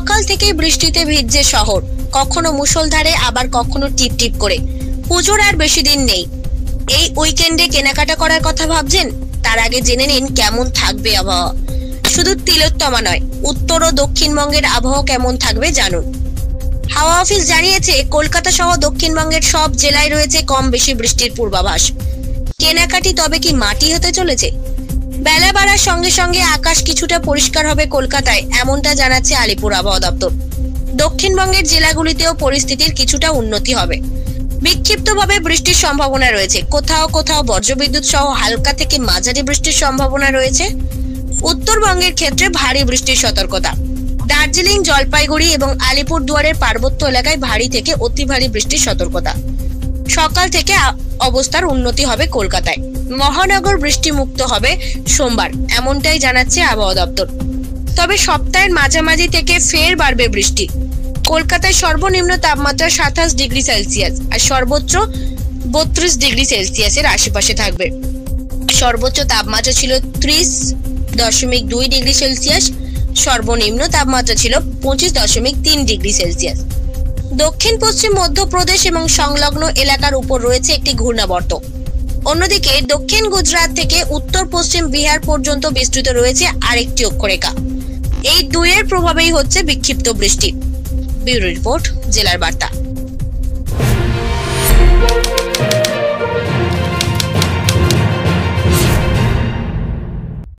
সকাল থেকেই বৃষ্টিতে ভিজছে শহর, কখনো মুষলধারে আবার কখনো টিপ টিপ করে। পুজোর আর বেশি দিন নেই। এই উইকেন্ডে কেনাকাটা করার কথা ভাবছেন? তার আগে জেনে নিন কেমন থাকবে আবহাওয়া। শুধু তিলোত্তমা নয়, উত্তর ও দক্ষিণবঙ্গের আবহাওয়া কেমন থাকবে জানুন। হাওয়া অফিস জানিয়েছে কলকাতা সহ দক্ষিণবঙ্গের সব জেলায় রয়েছে কম বেশি বৃষ্টির পূর্বাভাস। কেনাকাটি তবে কি মাটি হতে চলেছে? বেলা বাড়ার সঙ্গে সঙ্গে আকাশ কিছুটা পরিষ্কার হবে কলকাতায়, এমনটা জানাচ্ছে আলিপুর আবহাওয়া দপ্তর। দক্ষিণবঙ্গের জেলাগুলিতেও পরিস্থিতির কিছুটা উন্নতি হবে। বিক্ষিপ্তভাবে বৃষ্টির সম্ভাবনা রয়েছে, কোথাও কোথাও বজ্রবিদ্যুৎ সহ হালকা থেকে মাঝারি বৃষ্টির সম্ভাবনা রয়েছে। উত্তরবঙ্গের ক্ষেত্রে ভারী বৃষ্টির সতর্কতা। দার্জিলিং, জলপাইগুড়ি এবং আলিপুরদুয়ারের পার্বত্য এলাকায় ভারী থেকে অতি ভারী বৃষ্টির সতর্কতা। সকাল থেকে অবস্থার উন্নতি হবে কলকাতায়। মহানগর বৃষ্টি মুক্ত হবে সোমবার, এমনটাই জানাচ্ছে আবহাওয়া দপ্তর। তবে সপ্তাহের মাঝামাঝি থেকে ফের বাড়বে বৃষ্টি। কলকাতায় সর্বনিম্ন তাপমাত্রা 27 ডিগ্রি সেলসিয়াস আর সর্বোচ্চ 32 ডিগ্রি সেলসিয়াসের আশেপাশে থাকবে। সর্বোচ্চ তাপমাত্রা ছিল 30.2 ডিগ্রি সেলসিয়াস, সর্বনিম্ন তাপমাত্রা ছিল 25.3 ডিগ্রি সেলসিয়াস। দক্ষিণ পশ্চিম মধ্যপ্রদেশ এবং সংলগ্ন এলাকার উপর রয়েছে একটি ঘূর্ণাবর্ত। অন্যদিকে দক্ষিণ গুজরাট থেকে উত্তর পশ্চিম বিহার পর্যন্ত বিস্তৃত রয়েছে আরেকটি অক্ষরেখা। এই দুইয়ের প্রভাবেই হচ্ছে বিক্ষিপ্ত বৃষ্টি। ব্যুরো রিপোর্ট, জেলার বার্তা।